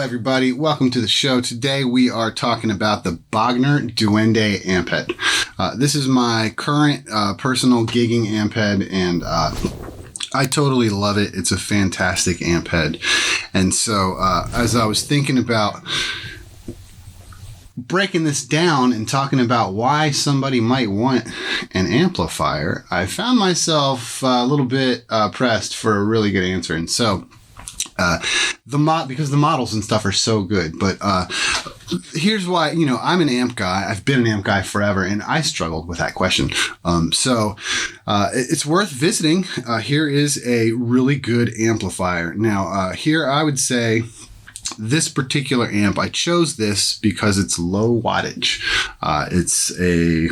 everybody. Welcome to the show. Today we are talking about the Bogner Duende amp head. This is my current personal gigging amp head, and I totally love it. It's a fantastic amp head. And so as I was thinking about breaking this down and talking about why somebody might want an amplifier, I found myself a little bit pressed for a really good answer. And so because the models and stuff are so good, but here's why. I'm an amp guy. I've been an amp guy forever, and I struggled with that question. So it's worth visiting. Here is a really good amplifier. Now, here I would say this particular amp, I chose this because it's low wattage. It's a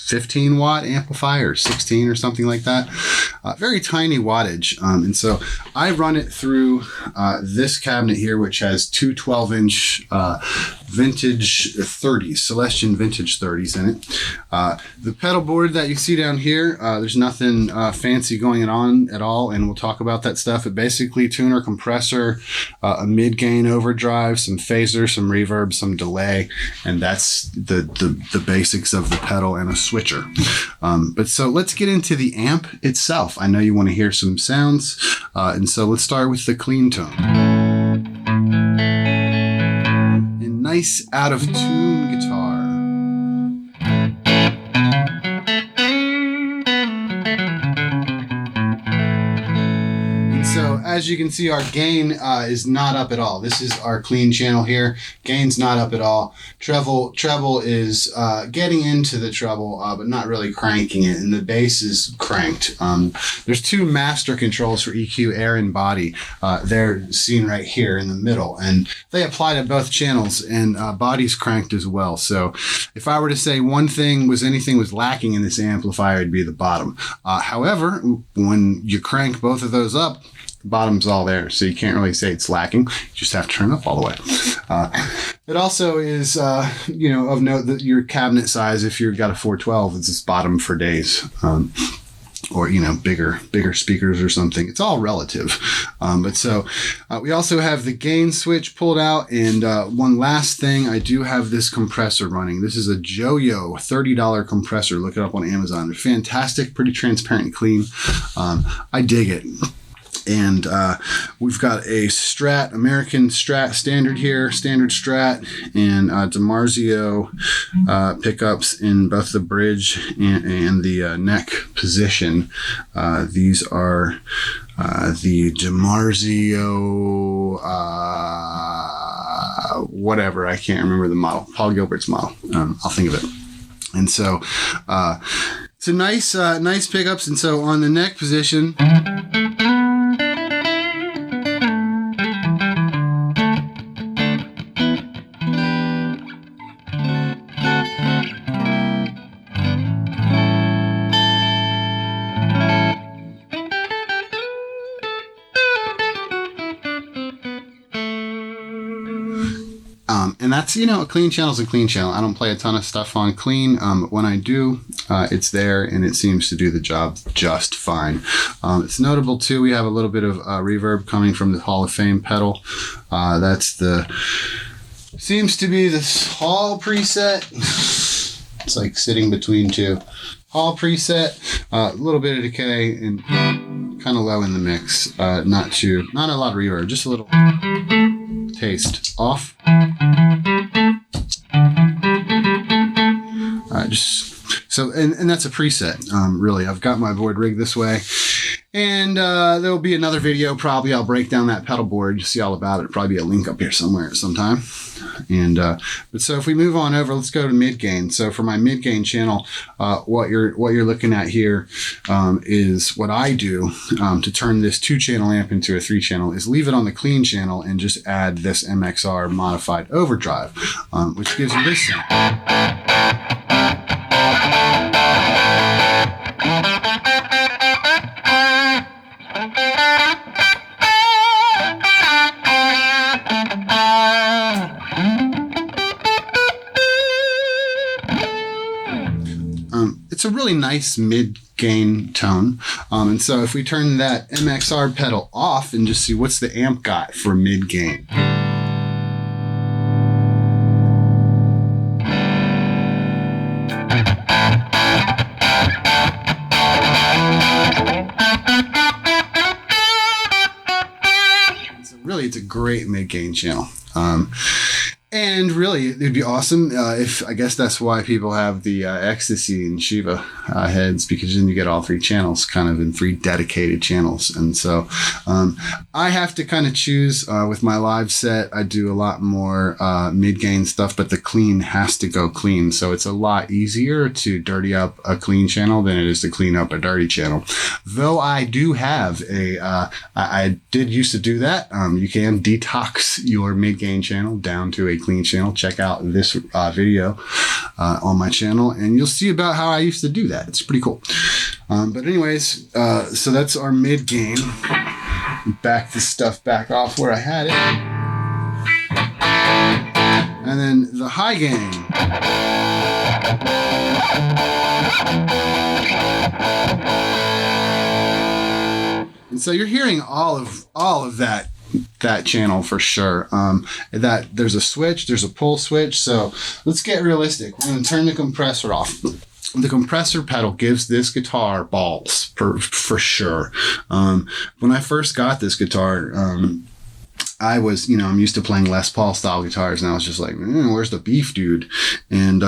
15 watt amplifier, 16 or something like that. Very tiny wattage. And so I run it through this cabinet here, which has two 12-inch vintage 30s, Celestion Vintage 30s in it. The pedal board that you see down here, there's nothing fancy going on at all, and we'll talk about that stuff. It basically tuner, compressor, a mid-gain overdrive, some phaser, some reverb, some delay, and that's the basics of the pedal and a switcher. But so let's get into the amp itself. I know you want to hear some sounds, and so let's start with the clean tone. A nice out of tune guitar. So as you can see, our gain is not up at all. This is our clean channel here. Gain's not up at all. Treble is getting into the treble, but not really cranking it. And the bass is cranked. There's two master controls for EQ, air and body. They're seen right here in the middle. And they apply to both channels, and body's cranked as well. So if I were to say anything was lacking in this amplifier, it'd be the bottom. However, when you crank both of those up, the bottom's all there, so you can't really say it's lacking. You just have to turn up all the way. It also is, of note that your cabinet size, if you've got a 412, it's this bottom for days. Or bigger speakers or something. It's all relative. But so we also have the gain switch pulled out, and one last thing, I do have this compressor running. This is a Joyo $30 compressor. Look it up on Amazon. They're fantastic, pretty transparent and clean. I dig it. And we've got a Strat, American Strat standard here, standard Strat, and DiMarzio pickups in both the bridge and the neck position. These are the DiMarzio, whatever, I can't remember the model, Paul Gilbert's model. I'll think of it. And so it's a nice pickups. And so on the neck position, and that's, a clean channel is a clean channel. I don't play a ton of stuff on clean. But when I do, it's there, and it seems to do the job just fine. It's notable, too, we have a little bit of reverb coming from the Hall of Fame pedal. Seems to be this Hall preset. It's like sitting between two. Hall preset, a little bit of decay, and kind of low in the mix. Not a lot of reverb, just a little taste. Off. And that's a preset. Really, I've got my board rigged this way, and there'll be another video. Probably I'll break down that pedal board. You'll see all about it. Probably be a link up here somewhere at some time. And but so if we move on over, let's go to mid gain. So for my mid gain channel, what you're looking at here is what I do to turn this 2-channel amp into a 3-channel is leave it on the clean channel and just add this MXR Modified Overdrive, which gives you this sound. It's a really nice mid-gain tone. And so if we turn that MXR pedal off and just see what's the amp got for mid-gain. great mid-gain channel. And really, it'd be awesome if, I guess that's why people have the Ecstasy and Shiva heads, because then you get all three channels kind of in three dedicated channels. And so I have to kind of choose with my live set. I do a lot more mid-gain stuff, but the clean has to go clean. So it's a lot easier to dirty up a clean channel than it is to clean up a dirty channel. Though I do have I did used to do that. You can detox your mid-gain channel down to a clean channel. Check out this video on my channel and you'll see about how I used to do that. It's pretty cool. But anyways, so that's our mid gain. Back this stuff back off where I had it. And then the high gain. And so you're hearing all of that channel for sure. That there's a switch, there's a pull switch. So let's get realistic. We're going to turn the compressor off. The compressor pedal gives this guitar balls for sure. When I first got this guitar, I was, I'm used to playing Les Paul style guitars, and I was just like, where's the beef, dude? And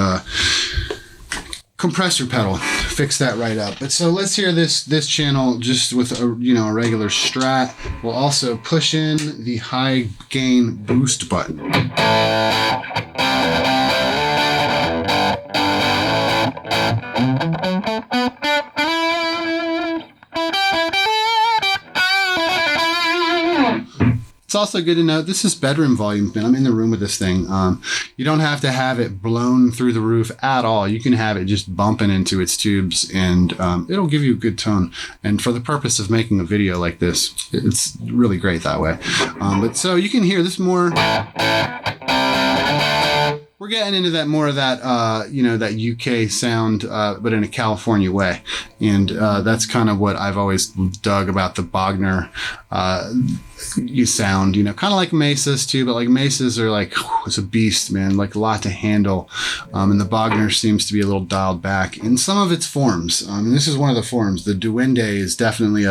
compressor pedal fix that right up. But so let's hear this channel just with a regular Strat. We'll also push in the high gain boost button. It's also good to note this is bedroom volume, man. I'm in the room with this thing. You don't have to have it blown through the roof at all. You can have it just bumping into its tubes, and it'll give you a good tone. And for the purpose of making a video like this, it's really great that way. But so you can hear this more. We're getting into that more of that, that UK sound, but in a California way. And that's kind of what I've always dug about the Bogner sound, kind of like Mesas too, but like Mesas are like, it's a beast, man, like a lot to handle. And the Bogner seems to be a little dialed back in some of its forms. And this is one of the forms. The Duende is definitely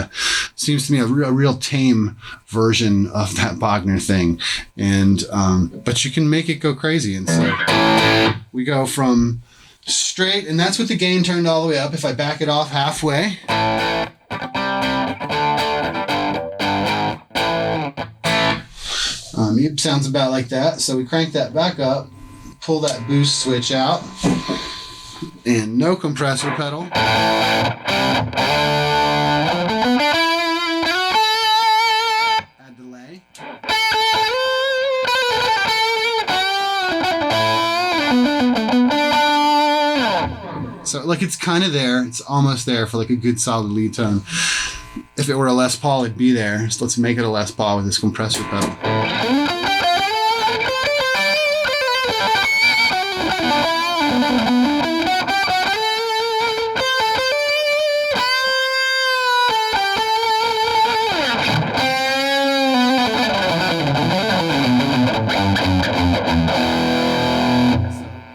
seems to me a real tame version of that Bogner thing. And, but you can make it go crazy. And so we go from straight, and that's with the gain turned all the way up. If I back it off halfway, it sounds about like that. So we crank that back up, pull that boost switch out, and no compressor pedal. Add delay. So like it's kind of there. It's almost there for like a good solid lead tone. If it were a Les Paul, it'd be there. So let's make it a Les Paul with this compressor pedal.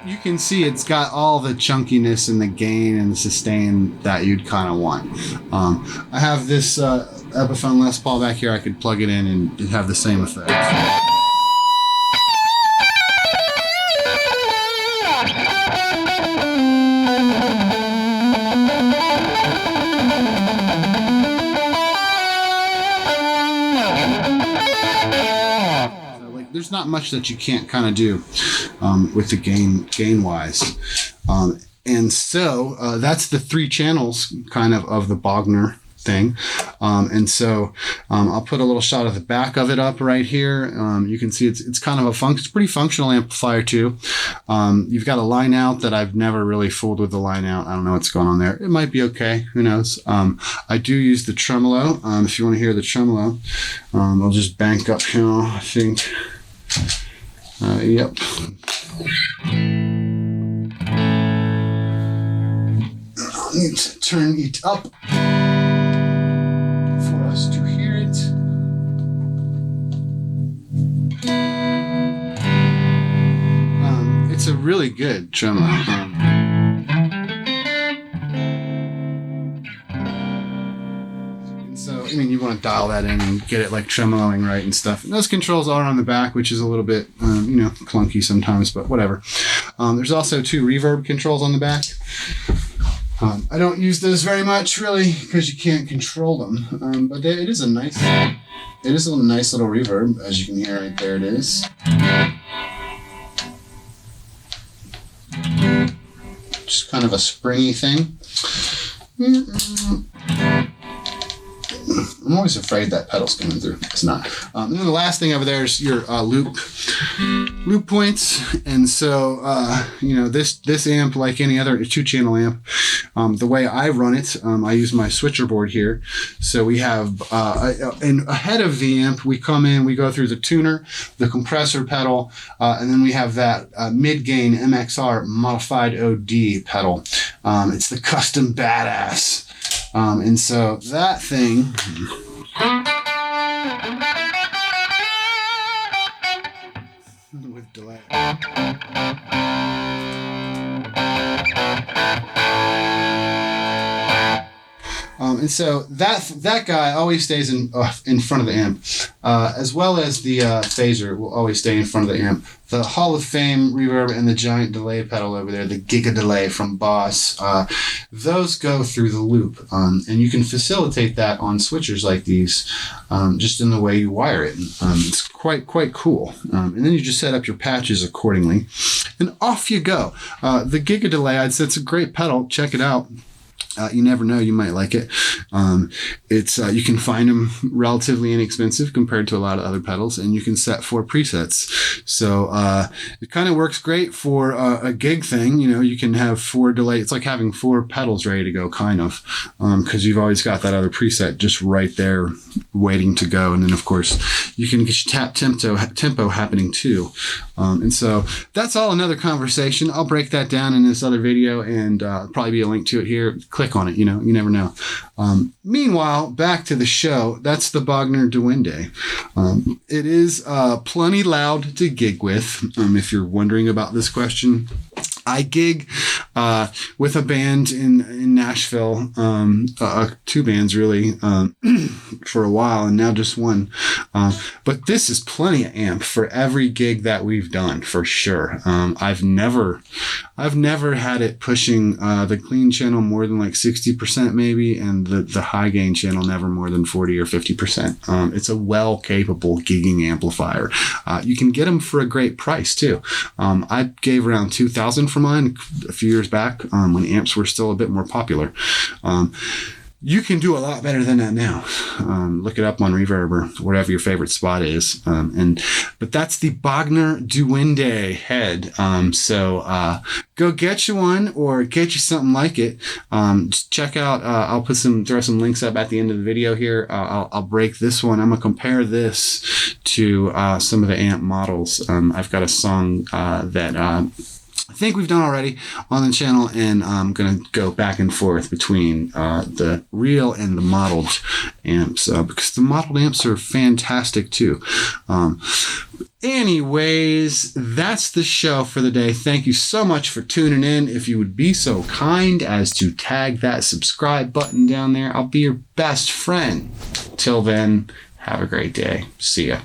You can see it's got all the chunkiness and the gain and the sustain that you'd kind of want. I have this Epiphone Les Paul back here. I could plug it in and have the same effect. There's not much that you can't kind of do with the gain wise. And so that's the three channels kind of the Bogner thing. And so I'll put a little shot of the back of it up right here. You can see it's kind of it's pretty functional amplifier too. You've got a line out that I've never really fooled with the line out. I don't know what's going on there. It might be okay. Who knows? I do use the tremolo. If you want to hear the tremolo, I'll just bank up here, I think. Yep. I'll need to turn it up for us to hear it. It's a really good tremolo. And so I mean, you want to dial that in and get it like tremoloing right and stuff. And those controls are on the back, which is a little bit, clunky sometimes, but whatever. There's also 2 reverb controls on the back. I don't use those very much, really, because you can't control them. But it is a nice little reverb, as you can hear right there. It is. Just kind of a springy thing. I'm always afraid that pedal's coming through. It's not. And then the last thing over there is your loop points. And so, this amp, like any other 2-channel amp, the way I run it, I use my switcher board here. So we have, and ahead of the amp, we come in, we go through the tuner, the compressor pedal, and then we have that mid-gain MXR Modified OD pedal. It's the Custom Badass. And so that thing with delay. And so that guy always stays in front of the amp, as well as the phaser will always stay in front of the amp. The Hall of Fame reverb and the giant delay pedal over there, the Giga Delay from Boss, those go through the loop, and you can facilitate that on switchers like these, just in the way you wire it. It's quite cool. And then you just set up your patches accordingly, and off you go. The Giga Delay, I'd say it's a great pedal. Check it out. You never know, you might like it. It's you can find them relatively inexpensive compared to a lot of other pedals, and you can set 4 presets. So it kind of works great for a gig thing. You can have 4 delay. It's like having 4 pedals ready to go, kind of, because you've always got that other preset just right there waiting to go. And then, of course, you can get your tap tempo happening too. And so that's all another conversation. I'll break that down in this other video, and probably be a link to it here. Click on it, you never know. Meanwhile, back to the show. That's the Bogner Duende. It is plenty loud to gig with, if you're wondering about this question. I gig with a band in Nashville, 2 bands really, for a while, and now just 1. But this is plenty of amp for every gig that we've done, for sure. I've never had it pushing the clean channel more than like 60% maybe, and the high gain channel never more than 40 or 50%. It's a well capable gigging amplifier. You can get them for a great price too. I gave around $2,000 for mine a few years back, when amps were still a bit more popular. You can do a lot better than that now. Look it up on Reverb or whatever your favorite spot is. But that's the Bogner Duende head. So go get you one or get you something like it. Just check out, I'll throw some links up at the end of the video here. I'll break this one. I'm going to compare this to some of the amp models. I've got a song that I think we've done already on the channel, and I'm going to go back and forth between the real and the modeled amps, because the modeled amps are fantastic too. Anyways, that's the show for the day. Thank you so much for tuning in. If you would be so kind as to tag that subscribe button down there, I'll be your best friend. Till then, have a great day. See ya.